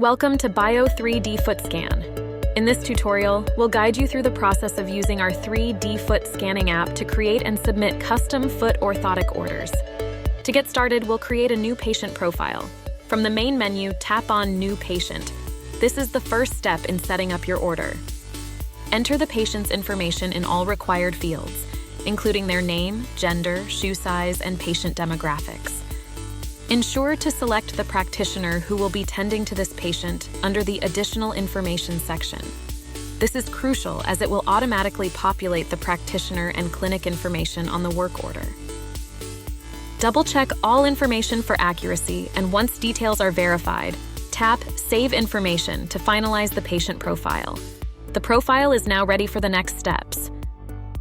Welcome to Bio3DFootScan. In this tutorial, we'll guide you through the process of using our 3D foot scanning app to create and submit custom foot orthotic orders. To get started, we'll create a new patient profile. From the main menu, tap on New Patient. This is the first step in setting up your order. Enter the patient's information in all required fields, including their name, gender, shoe size, and patient demographics. Ensure to select the practitioner who will be tending to this patient under the Additional Information section. This is crucial as it will automatically populate the practitioner and clinic information on the work order. Double-check all information for accuracy, and once details are verified, tap Save Information to finalize the patient profile. The profile is now ready for the next steps.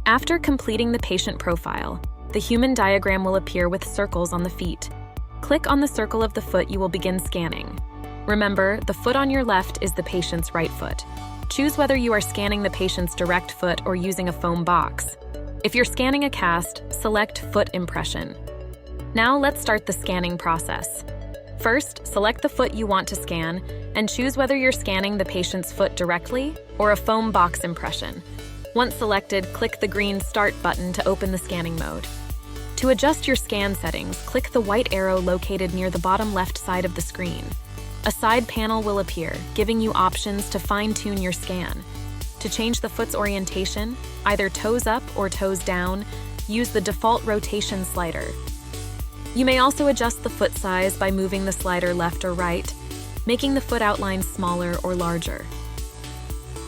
After completing the patient profile, the human diagram will appear with circles on the feet. Click on the circle of the foot you will begin scanning. Remember, the foot on your left is the patient's right foot. Choose whether you are scanning the patient's direct foot or using a foam box. If you're scanning a cast, select Foot Impression. Now let's start the scanning process. First, select the foot you want to scan and choose whether you're scanning the patient's foot directly or a foam box impression. Once selected, click the green Start button to open the scanning mode. To adjust your scan settings, click the white arrow located near the bottom left side of the screen. A side panel will appear, giving you options to fine-tune your scan. To change the foot's orientation, either toes up or toes down, use the default rotation slider. You may also adjust the foot size by moving the slider left or right, making the foot outline smaller or larger.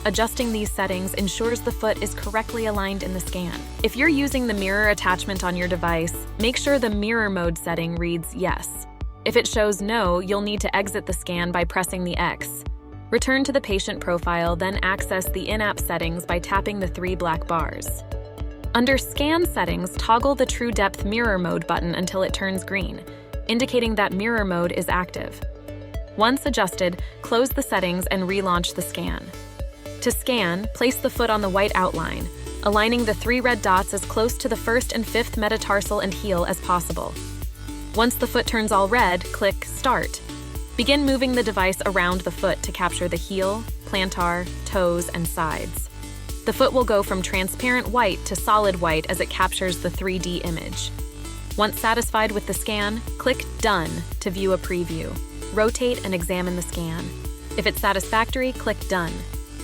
Adjusting these settings ensures the foot is correctly aligned in the scan. If you're using the mirror attachment on your device, make sure the mirror mode setting reads Yes. If it shows No, you'll need to exit the scan by pressing the X. Return to the patient profile, then access the in-app settings by tapping the 3 black bars. Under Scan Settings, toggle the True Depth Mirror Mode button until it turns green, indicating that mirror mode is active. Once adjusted, close the settings and relaunch the scan. To scan, place the foot on the white outline, aligning the 3 red dots as close to the 1st and 5th metatarsal and heel as possible. Once the foot turns all red, click Start. Begin moving the device around the foot to capture the heel, plantar, toes, and sides. The foot will go from transparent white to solid white as it captures the 3D image. Once satisfied with the scan, click Done to view a preview. Rotate and examine the scan. If it's satisfactory, click Done.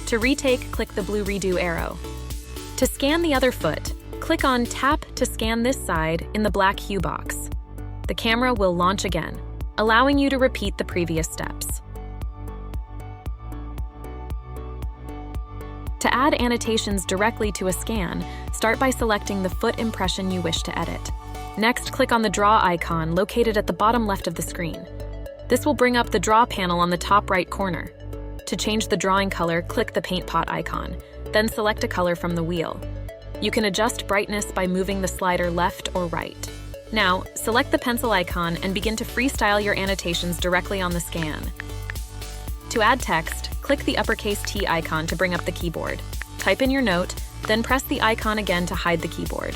To retake, click the blue Redo arrow. To scan the other foot, click on Tap to scan this side in the black hue box. The camera will launch again, allowing you to repeat the previous steps. To add annotations directly to a scan, start by selecting the foot impression you wish to edit. Next, click on the Draw icon located at the bottom left of the screen. This will bring up the Draw panel on the top right corner. To change the drawing color, click the Paint Pot icon, then select a color from the wheel. You can adjust brightness by moving the slider left or right. Now, select the pencil icon and begin to freestyle your annotations directly on the scan. To add text, click the uppercase T icon to bring up the keyboard. Type in your note, then press the icon again to hide the keyboard.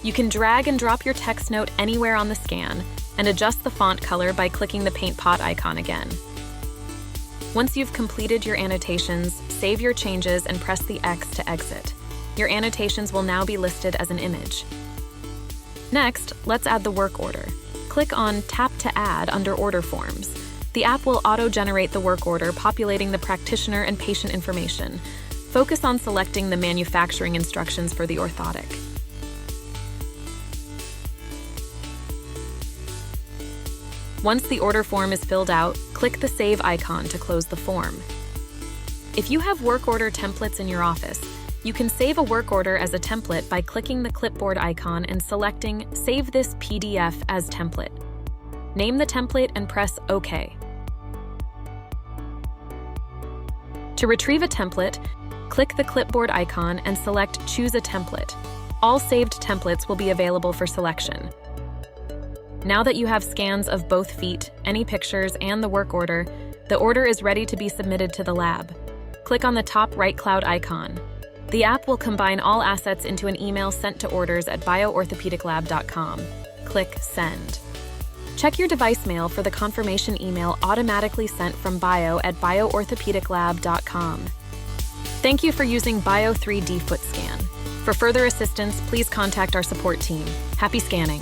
You can drag and drop your text note anywhere on the scan and adjust the font color by clicking the Paint Pot icon again. Once you've completed your annotations, save your changes and press the X to exit. Your annotations will now be listed as an image. Next, let's add the work order. Click on Tap to Add under Order Forms. The app will auto-generate the work order, populating the practitioner and patient information. Focus on selecting the manufacturing instructions for the orthotic. Once the order form is filled out, click the Save icon to close the form. If you have work order templates in your office, you can save a work order as a template by clicking the clipboard icon and selecting Save this PDF as template. Name the template and press OK. To retrieve a template, click the clipboard icon and select Choose a template. All saved templates will be available for selection. Now that you have scans of both feet, any pictures, and the work order, the order is ready to be submitted to the lab. Click on the top right cloud icon. The app will combine all assets into an email sent to orders@bioorthopediclab.com. Click Send. Check your device mail for the confirmation email automatically sent from Bio at bioorthopediclab.com. Thank you for using Bio3DFootScan. For further assistance, please contact our support team. Happy scanning!